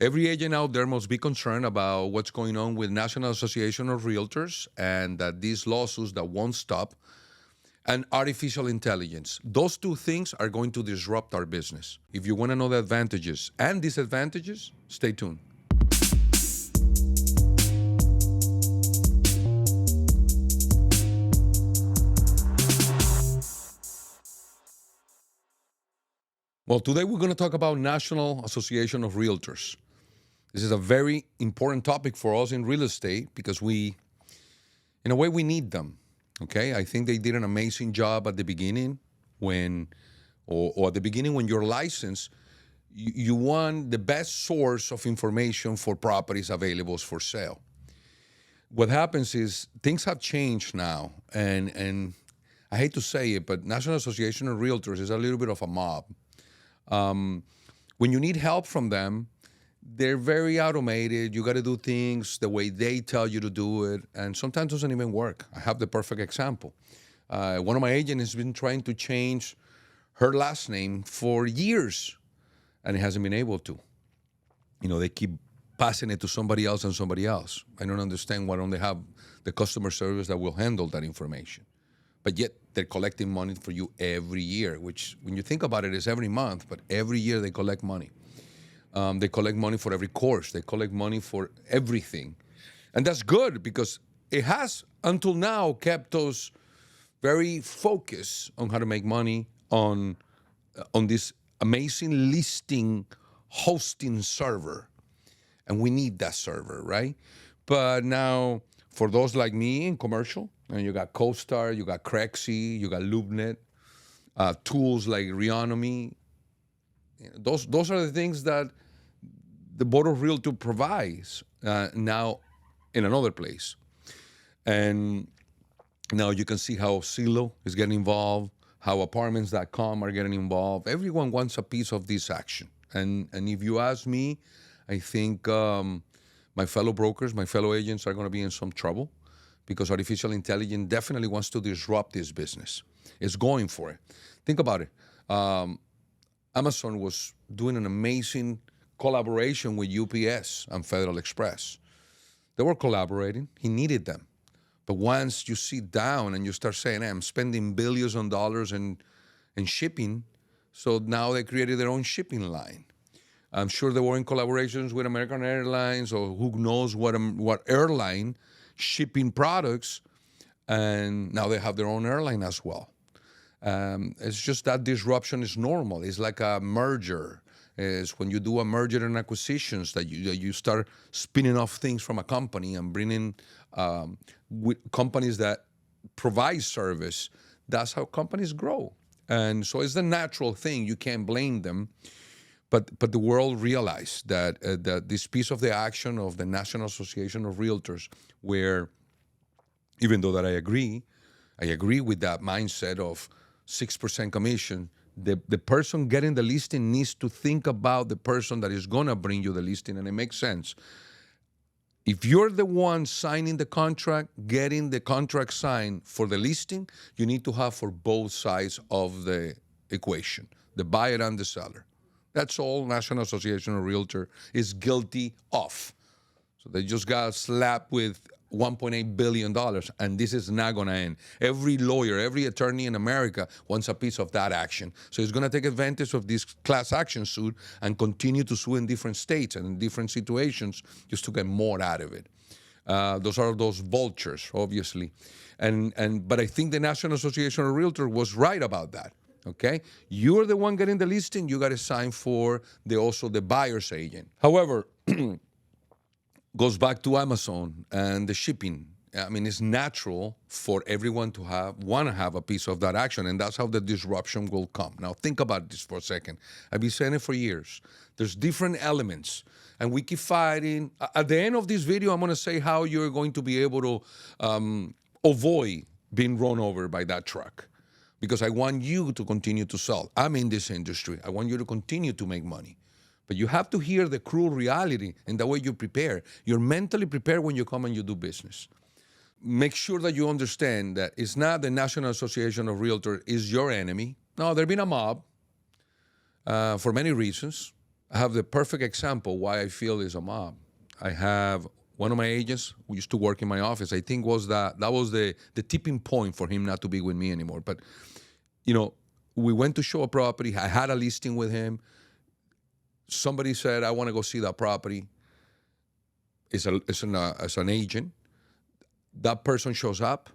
Every agent out there must be concerned about what's going on with National Association of Realtors and that these lawsuits that won't stop and artificial intelligence. Those two things are going to disrupt our business. If you want to know the advantages and disadvantages, stay tuned. Well, today we're going to talk about National Association of Realtors. This is a very important topic for us in real estate because in a way, we need them. Okay, I think they did an amazing job at the beginning when you're licensed, you want the best source of information for properties available for sale. What happens is things have changed now, and I hate to say it, but National Association of Realtors is a little bit of a mob. When you need help from them, they're very automated. You got to do things the way they tell you to do it, and sometimes it doesn't even work. I have the perfect example. One of my agents has been trying to change her last name for years, and it hasn't been able to. They keep passing it to somebody else and somebody else. I don't understand why don't they have the customer service that will handle that information. But yet they're collecting money for you every year, which when you think about it is every month, but every year they collect money. They collect money for every course. They collect money for everything. And that's good because it has, until now, kept us very focused on how to make money on this amazing listing hosting server. And we need that server, right? But now, for those like me in commercial, and you got CoStar, you got Crexi, you got LoopNet, tools like Reonomy. Those are the things that the Board of Realtors provides now in another place. And now you can see how Zillow is getting involved, how apartments.com are getting involved. Everyone wants a piece of this action. And if you ask me, I think my fellow brokers, my fellow agents are going to be in some trouble because artificial intelligence definitely wants to disrupt this business. It's going for it. Think about it. Amazon was doing an amazing collaboration with UPS and Federal Express. They were collaborating. He needed them. But once you sit down and you start saying, hey, I'm spending billions of dollars in shipping, so now they created their own shipping line. I'm sure they were in collaborations with American Airlines or who knows what airline shipping products, and now they have their own airline as well. It's just that disruption is normal. It's like a merger. It's when you do a merger and acquisitions that you start spinning off things from a company and bringing with companies that provide service. That's how companies grow. And so it's the natural thing. You can't blame them. But the world realized that this piece of the action of the National Association of Realtors, where even though that I agree with that mindset of 6% commission, the person getting the listing needs to think about the person that is going to bring you the listing, and it makes sense. If you're the one signing the contract, getting the contract signed for the listing, you need to have for both sides of the equation, the buyer and the seller. That's all National Association of Realtors is guilty of. So they just got slapped with $1.8 billion, and this is not going to end. Every lawyer, every attorney in America wants a piece of that action. So he's going to take advantage of this class action suit and continue to sue in different states and in different situations just to get more out of it. Those are those vultures, obviously. But I think the National Association of Realtors was right about that. Okay, you're the one getting the listing. You got to sign for also the buyer's agent. However, goes back to Amazon and the shipping. I mean, it's natural for everyone to want to have a piece of that action, and that's how the disruption will come. Now, think about this for a second. I've been saying it for years. There's different elements, and we keep fighting. At the end of this video, I'm going to say how you're going to be able to avoid being run over by that truck. Because I want you to continue to sell. I'm in this industry. I want you to continue to make money. But you have to hear the cruel reality and the way you prepare. You're mentally prepared when you come and you do business. Make sure that you understand that it's not the National Association of Realtors is your enemy. No, there's been a mob for many reasons. I have the perfect example why I feel is a mob. I have one of my agents who used to work in my office. I think that was the tipping point for him not to be with me anymore. But we went to show a property. I had a listing with him. Somebody said, I want to go see that property. It's an agent. That person shows up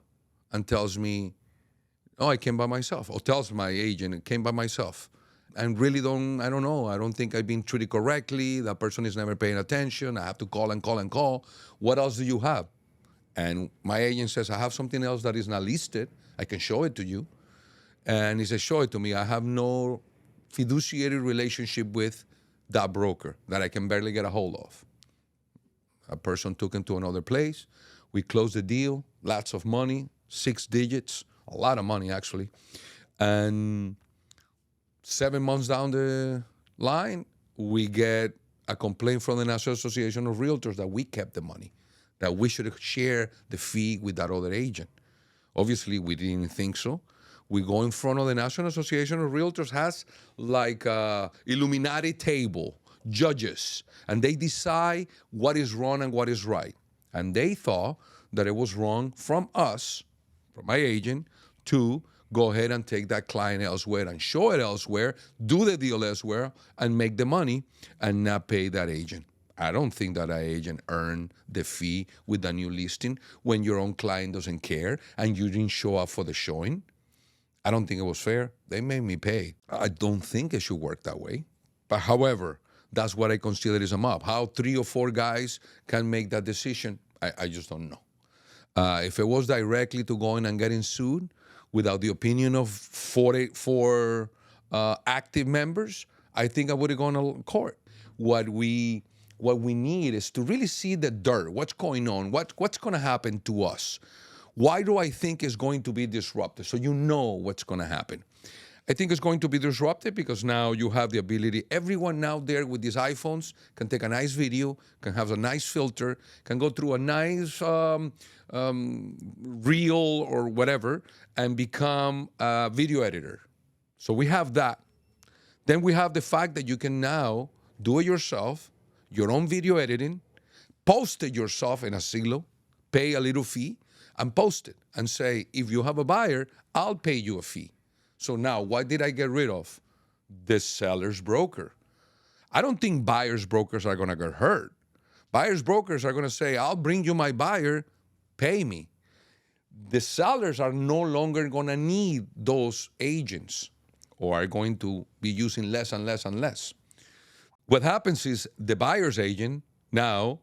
and tells me, oh, I came by myself. Or tells my agent, I came by myself. And really I don't know. I don't think I've been treated correctly. That person is never paying attention. I have to call and call and call. What else do you have? And my agent says, I have something else that is not listed. I can show it to you. And he says, show it to me. I have no fiduciary relationship with that broker that I can barely get a hold of. A person took him to another place. We closed the deal, lots of money, 6 digits, a lot of money actually. And 7 months down the line, we get a complaint from the National Association of Realtors that we kept the money, that we should share the fee with that other agent. Obviously, we didn't think so. We go in front of the National Association of Realtors, has like a Illuminati table, judges, and they decide what is wrong and what is right. And they thought that it was wrong from us, from my agent, to go ahead and take that client elsewhere and show it elsewhere, do the deal elsewhere, and make the money and not pay that agent. I don't think that agent earned the fee with the new listing when your own client doesn't care and you didn't show up for the showing. I don't think it was fair. They made me pay. I don't think it should work that way. But however, that's what I consider is a mob. How 3 or 4 guys can make that decision, I just don't know. If it was directly to going and getting sued without the opinion of 4 active members, I think I would have gone to court. What we need is to really see the dirt, what's going on, what's going to happen to us. Why do I think it's going to be disrupted? So you know what's going to happen. I think it's going to be disrupted because now you have the ability, everyone now there with these iPhones can take a nice video, can have a nice filter, can go through a nice reel or whatever and become a video editor. So we have that. Then we have the fact that you can now do it yourself, your own video editing, post it yourself in a silo, pay a little fee, and post it and say, if you have a buyer, I'll pay you a fee. So now, what did I get rid of? The seller's broker. I don't think buyer's brokers are going to get hurt. Buyer's brokers are going to say, I'll bring you my buyer, pay me. The sellers are no longer going to need those agents or are going to be using less and less and less. What happens is the buyer's agent now,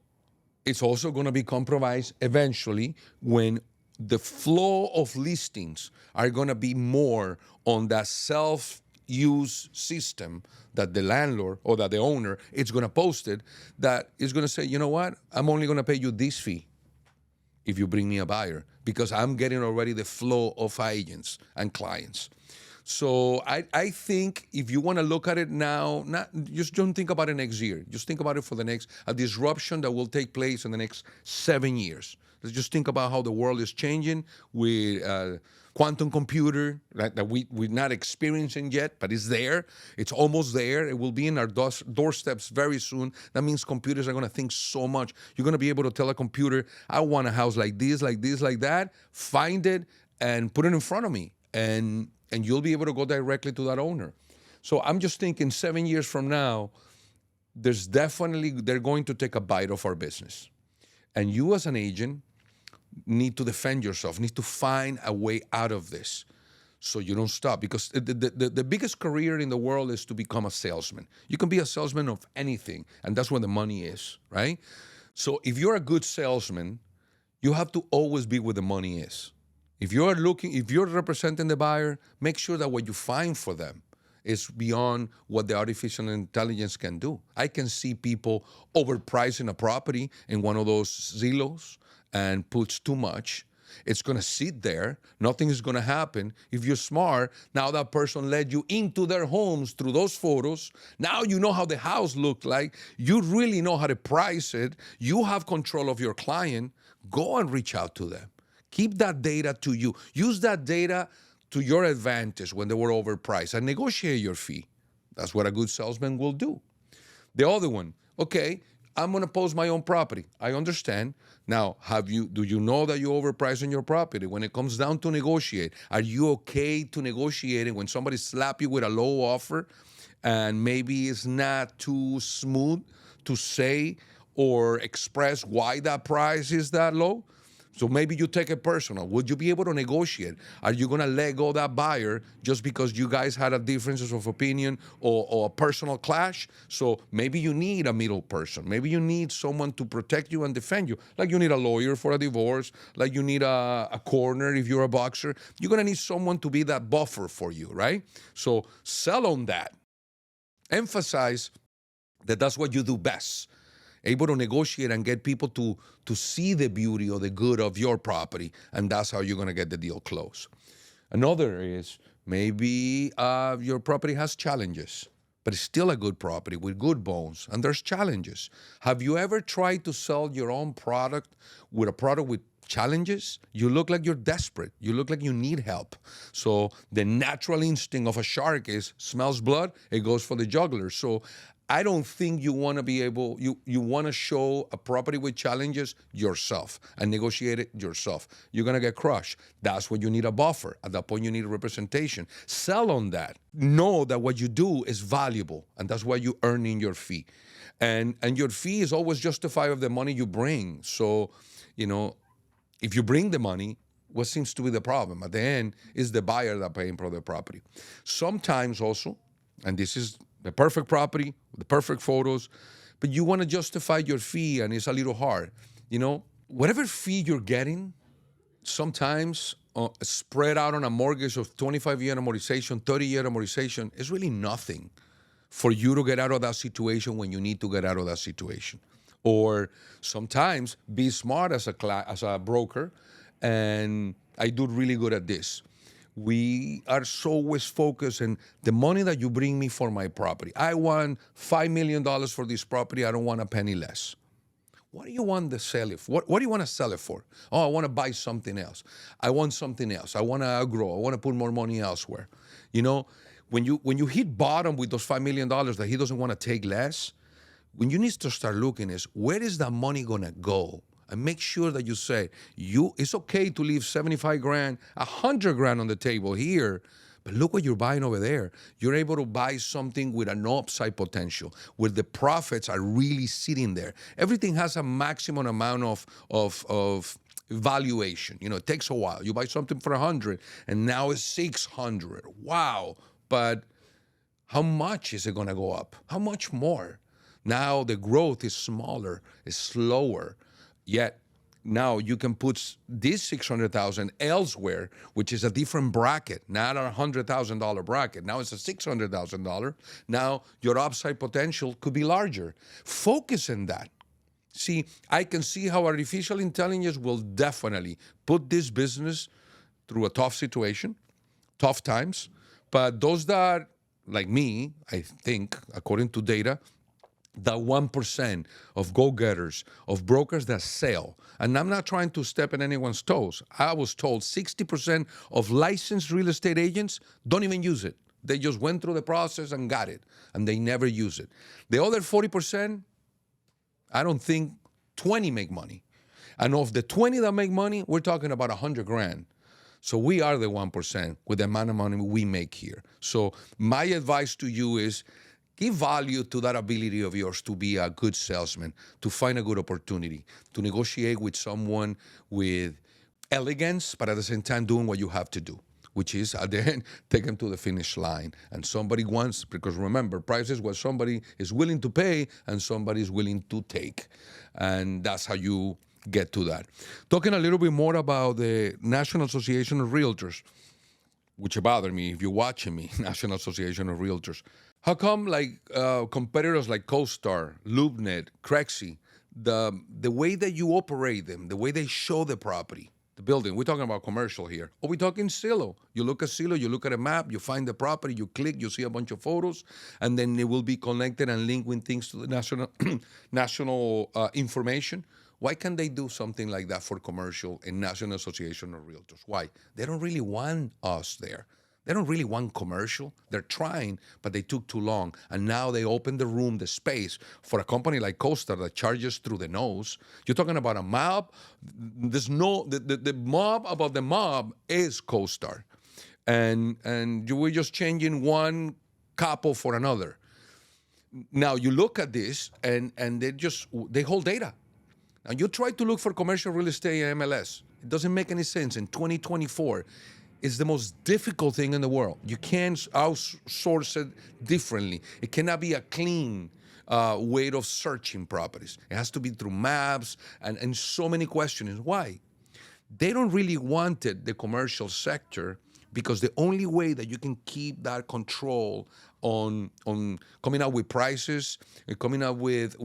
it's also going to be compromised eventually when the flow of listings are going to be more on that self-use system that the landlord or that the owner is going to post it, that is going to say, you know what, I'm only going to pay you this fee if you bring me a buyer because I'm getting already the flow of agents and clients. So I think if you want to look at it now, just don't think about it next year. Just think about it for a disruption that will take place in the next 7 years. Let's just think about how the world is changing with quantum computer that we're not experiencing yet, but it's there. It's almost there. It will be in our doorsteps very soon. That means computers are going to think so much. You're going to be able to tell a computer, I want a house like this, like this, like that. Find it and put it in front of me. And you'll be able to go directly to that owner. So I'm just thinking 7 years from now, they're going to take a bite of our business. And you as an agent need to defend yourself, need to find a way out of this so you don't stop. Because the biggest career in the world is to become a salesman. You can be a salesman of anything, and that's where the money is, right? So if you're a good salesman, you have to always be where the money is. If you're representing the buyer, make sure that what you find for them is beyond what the artificial intelligence can do. I can see people overpricing a property in one of those Zillows and puts too much. It's going to sit there. Nothing is going to happen. If you're smart, now that person led you into their homes through those photos. Now you know how the house looked like. You really know how to price it. You have control of your client. Go and reach out to them. Keep that data to you. Use that data to your advantage when they were overpriced and negotiate your fee. That's what a good salesman will do. The other one, okay, I'm going to post my own property. I understand. Now, do you know that you overpricing your property? When it comes down to negotiate, are you okay to negotiating when somebody slap you with a low offer and maybe it's not too smooth to say or express why that price is that low? So maybe you take it personal. Would you be able to negotiate? Are you going to let go that buyer just because you guys had a differences of opinion or a personal clash? So maybe you need a middle person. Maybe you need someone to protect you and defend you. Like you need a lawyer for a divorce. Like you need a corner if you're a boxer. You're going to need someone to be that buffer for you, right? So sell on that. Emphasize that that's what you do best. Able to negotiate and get people to see the beauty or the good of your property, and that's how you're going to get the deal closed. Another is maybe your property has challenges, but it's still a good property with good bones, and there's challenges. Have you ever tried to sell your own product with challenges? You look like you're desperate. You look like you need help. So the natural instinct of a shark is smells blood, it goes for the jugular. So I don't think you want to be able, you want to show a property with challenges yourself and negotiate it yourself. You're going to get crushed. That's when you need a buffer. At that point, you need a representation. Sell on that. Know that what you do is valuable, and that's why you're earning your fee. And your fee is always justified of the money you bring. So, if you bring the money, what seems to be the problem? At the end, is the buyer that paying for the property. Sometimes also, and this is the perfect property, the perfect photos, but you want to justify your fee and it's a little hard. Whatever fee you're getting, sometimes spread out on a mortgage of 25-year amortization, 30-year amortization, is really nothing for you to get out of that situation when you need to get out of that situation. Or sometimes be smart as a broker, and I do really good at this. We are so always focused on the money that you bring me for my property. I want $5 million for this property. I don't want a penny less. What do you want to sell it for? What do you want to sell it for? Oh, I want to buy something else. I want something else. I want to grow. I want to put more money elsewhere. When you hit bottom with those $5 million that he doesn't want to take less, when you need to start looking is, where is that money going to go? And make sure that you say, it's okay to leave 75 grand, 100 grand on the table here, but look what you're buying over there. You're able to buy something with an upside potential, where the profits are really sitting there. Everything has a maximum amount of valuation. It takes a while. You buy something for 100, and now it's 600. Wow. But how much is it going to go up? How much more? Now the growth is smaller, is slower. Yet now you can put this $600,000 elsewhere, which is a different bracket, not a $100,000 bracket. Now it's a $600,000. Now your upside potential could be larger. Focus on that. See, I can see how artificial intelligence will definitely put this business through a tough situation, tough times. But those that, like me, I think, according to data, the 1% of go-getters, of brokers that sell. And I'm not trying to step on anyone's toes. I was told 60% of licensed real estate agents don't even use it. They just went through the process and got it, and they never use it. The other 40%, I don't think 20 make money. And of the 20 that make money, we're talking about 100 grand. So we are the 1% with the amount of money we make here. So my advice to you is, give value to that ability of yours to be a good salesman, to find a good opportunity, to negotiate with someone with elegance, but at the same time doing what you have to do, which is at the end, take them to the finish line. And somebody wants, because remember, price is what somebody is willing to pay and somebody is willing to take. And that's how you get to that. Talking a little bit more about the National Association of Realtors, which bothered me if you're watching me, National Association of Realtors. How come competitors like CoStar, LoopNet, Crexy, the way that you operate them, the way they show the property, the building, we're talking about commercial here, or we're talking Zillow. You look at Zillow, you look at a map, you find the property, you click, you see a bunch of photos, and then it will be connected and linked with things to the national information. Why can't they do something like that for commercial and National Association of Realtors? Why? They don't really want us there. They don't really want commercial. They're trying, but they took too long. And now they open the room, the space for a company like CoStar that charges through the nose. You're talking about a mob. There's no, the mob above the mob is CoStar. And we're just changing one couple for another. Now you look at this and they hold data. Now you try to look for commercial real estate in MLS. It doesn't make any sense. In 2024, it's the most difficult thing in the world. You can't outsource it differently. It cannot be a clean way of searching properties. It has to be through maps and so many questions. Why? They don't really want it, the commercial sector, because the only way that you can keep that control on coming up with prices, coming up with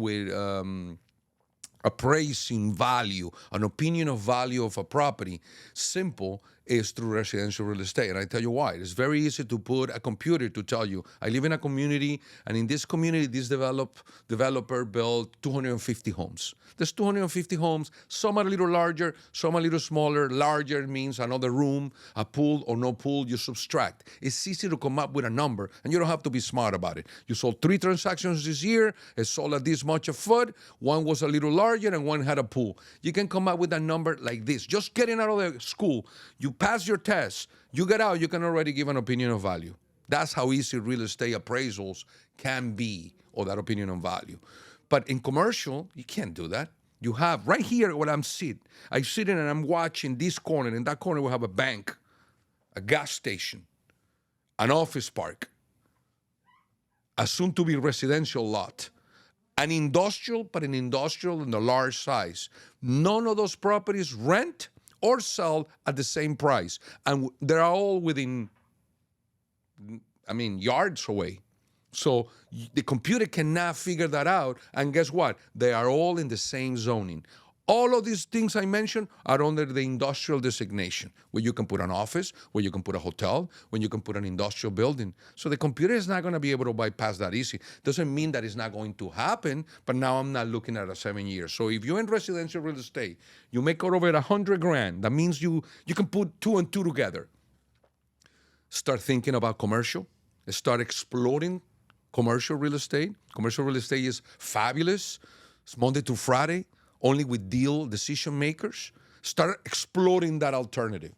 appraising value, an opinion of value of a property, simple, is through residential real estate. And I tell you why. It's very easy to put a computer to tell you, I live in a community, and in this community, this developer built 250 homes. There's 250 homes. Some are a little larger, some are a little smaller. Larger means another room, a pool or no pool, you subtract. It's easy to come up with a number, and you don't have to be smart about it. You sold 3 transactions this year. It sold at this much a foot. One was a little larger, and one had a pool. You can come up with a number like this. Just getting out of the school, you pass your test, you get out, you can already give an opinion of value. That's how easy real estate appraisals can be, or that opinion of value. But in commercial, you can't do that. You have, right here where I'm sitting and I'm watching this corner. In that corner, we have a bank, a gas station, an office park, a soon-to-be residential lot, an industrial, but an industrial in the large size. None of those properties rent or sell at the same price. And they're all within, yards away. So the computer cannot figure that out. And guess what? They are all in the same zoning. All of these things I mentioned are under the industrial designation, where you can put an office, where you can put a hotel, where you can put an industrial building. So the computer is not going to be able to bypass that easy. Doesn't mean that it's not going to happen, but now I'm not looking at a 7 years. So if you're in residential real estate, you make over $100,000. That means you can put 2 and 2 together. Start thinking about commercial. Start exploring commercial real estate. Commercial real estate is fabulous. It's Monday to Friday, only with deal decision makers. Start exploring that alternative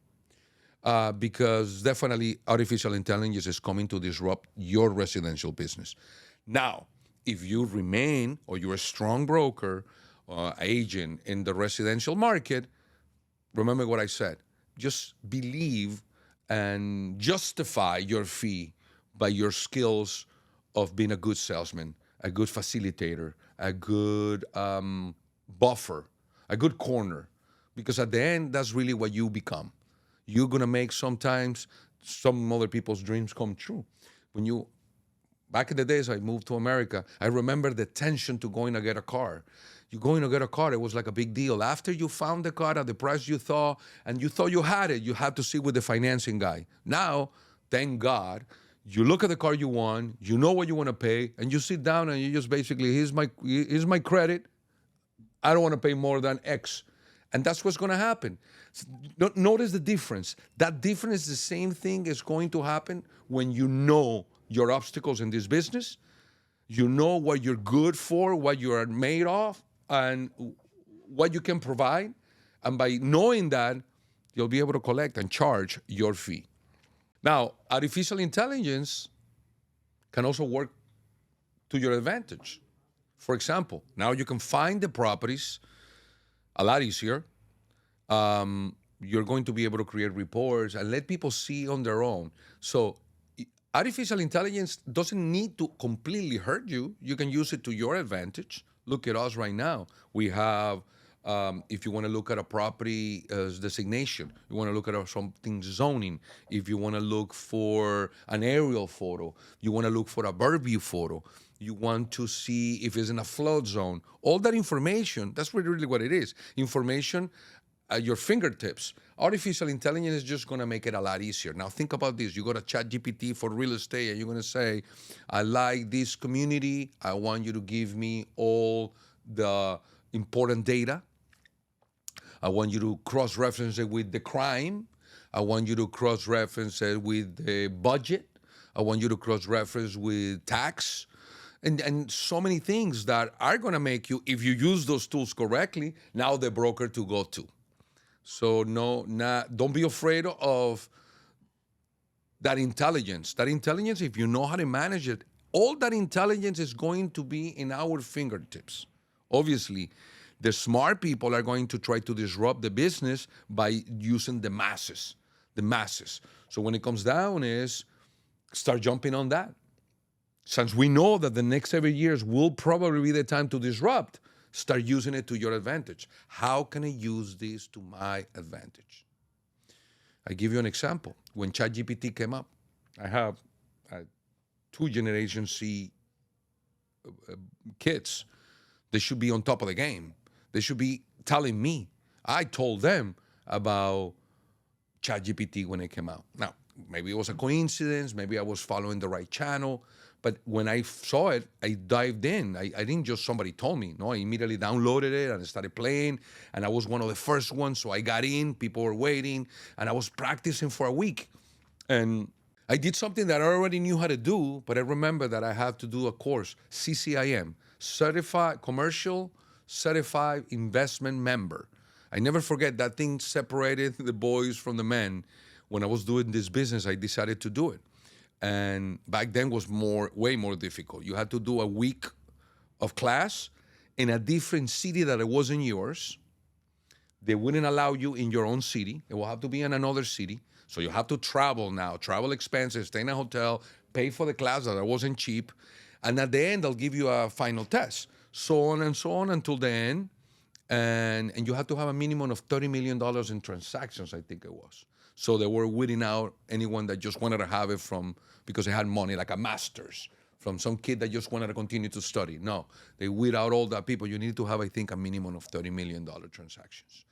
because definitely artificial intelligence is coming to disrupt your residential business. Now, if you remain or you're a strong broker or agent in the residential market, remember what I said. Just believe and justify your fee by your skills of being a good salesman, a good facilitator, a good buffer, a good corner. Because at the end, that's really what you become. You're going to make sometimes some other people's dreams come true. Back in the days I moved to America, I remember the tension to going to get a car. You're going to get a car, it was like a big deal. After you found the car at the price you thought, and you thought you had it, you had to sit with the financing guy. Now, thank God, you look at the car you want, you know what you want to pay, and you sit down and you just basically, here's my credit. I don't want to pay more than X. And that's what's going to happen. Notice the difference. That difference is the same thing is going to happen when you know your obstacles in this business. You know what you're good for, what you are made of, and what you can provide. And by knowing that, you'll be able to collect and charge your fee. Now, artificial intelligence can also work to your advantage. For example, now you can find the properties a lot easier. You're going to be able to create reports and let people see on their own. So artificial intelligence doesn't need to completely hurt you. You can use it to your advantage. Look at us right now. We have, if you want to look at a property designation, you want to look at something zoning, if you want to look for an aerial photo, you want to look for a bird view photo, you want to see if it's in a flood zone. All that information, that's really what it is. Information at your fingertips. Artificial intelligence is just going to make it a lot easier. Now think about this. You go to ChatGPT for real estate and you're going to say, I like this community. I want you to give me all the important data. I want you to cross-reference it with the crime. I want you to cross-reference it with the budget. I want you to cross-reference with tax. And so many things that are going to make you, if you use those tools correctly, now the broker to go to. So don't be afraid of that intelligence. That intelligence, if you know how to manage it, all that intelligence is going to be in our fingertips. Obviously, the smart people are going to try to disrupt the business by using the masses. So when it comes down is start jumping on that. Since we know that the next 7 years will probably be the time to disrupt, start using it to your advantage. How can I use this to my advantage? I give you an example. When ChatGPT came up, I have 2 Generation C kids. They should be on top of the game. They should be telling me. I told them about ChatGPT when it came out. Now, maybe it was a coincidence. Maybe I was following the right channel. But when I saw it, I dived in. I didn't just somebody told me. No, I immediately downloaded it and I started playing. And I was one of the first ones. So I got in. People were waiting. And I was practicing for a week. And I did something that I already knew how to do. But I remember that I had to do a course, CCIM, Commercial Certified Investment Member. I never forget that thing separated the boys from the men. When I was doing this business, I decided to do it. And back then was way more difficult. You had to do a week of class in a different city that it wasn't yours. They wouldn't allow you in your own city. It will have to be in another city. So you have to travel now, travel expenses, stay in a hotel, pay for the class that wasn't cheap. And at the end, they'll give you a final test. So on and so on until the end. And you have to have a minimum of $30 million in transactions, I think it was. So they were weeding out anyone that just wanted to have it because they had money, like a master's, from some kid that just wanted to continue to study. No, they weed out all that people. You need to have, I think, a minimum of $30 million transactions.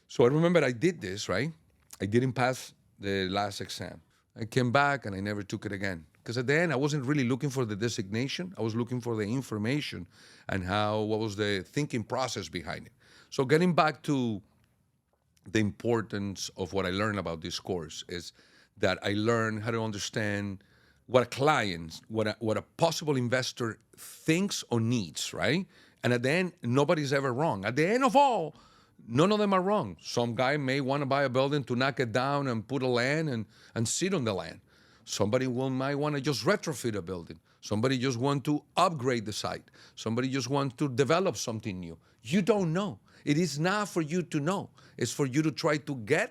So I remember I did this, right? I didn't pass the last exam. I came back and I never took it again. Because at the end, I wasn't really looking for the designation. I was looking for the information and what was the thinking process behind it. So getting back to the importance of what I learned about this course is that I learned how to understand what a client, what a possible investor thinks or needs, right? And at the end, nobody's ever wrong. At the end of all, none of them are wrong. Some guy may want to buy a building to knock it down and put a land and sit on the land. Somebody might want to just retrofit a building. Somebody just want to upgrade the site. Somebody just wants to develop something new. You don't know. It is not for you to know. It's for you to try to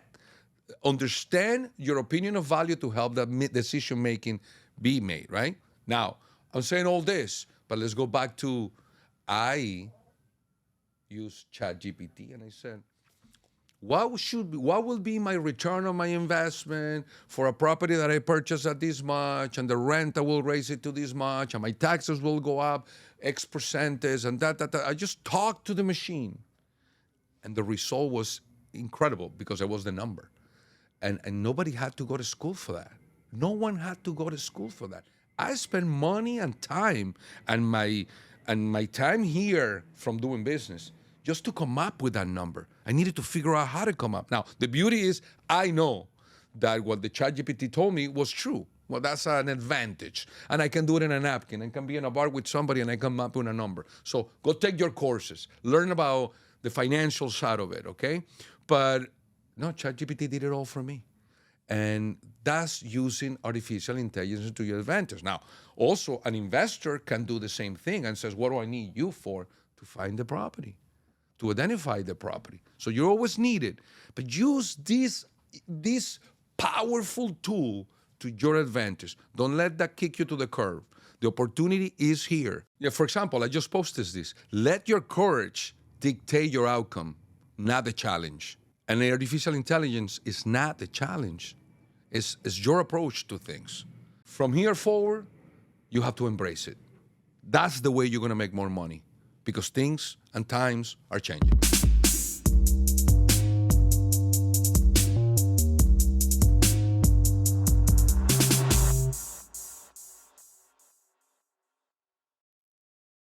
understand your opinion of value to help that decision-making be made, right? Now, I'm saying all this, but let's go back to I used ChatGPT and I said, what will be my return on my investment for a property that I purchased at this much, and the rent I will raise it to this much, and my taxes will go up X percentage, and that. I just talked to the machine. And the result was incredible because it was the number. And nobody had to go to school for that. No one had to go to school for that. I spent money and time and my time here from doing business just to come up with that number. I needed to figure out how to come up. Now, the beauty is I know that what the ChatGPT told me was true. Well, that's an advantage. And I can do it in a napkin. I can be in a bar with somebody and I come up with a number. So go take your courses. Learn about the financial side of it, okay? But no, ChatGPT did it all for me. And that's using artificial intelligence to your advantage. Now, also an investor can do the same thing and says, what do I need you for? To find the property, to identify the property. So you're always needed. But use this powerful tool to your advantage. Don't let that kick you to the curb. The opportunity is here. Yeah, for example, I just posted this. Let your courage dictate your outcome, not the challenge. And artificial intelligence is not the challenge. It's your approach to things. From here forward, you have to embrace it. That's the way you're going to make more money because things and times are changing.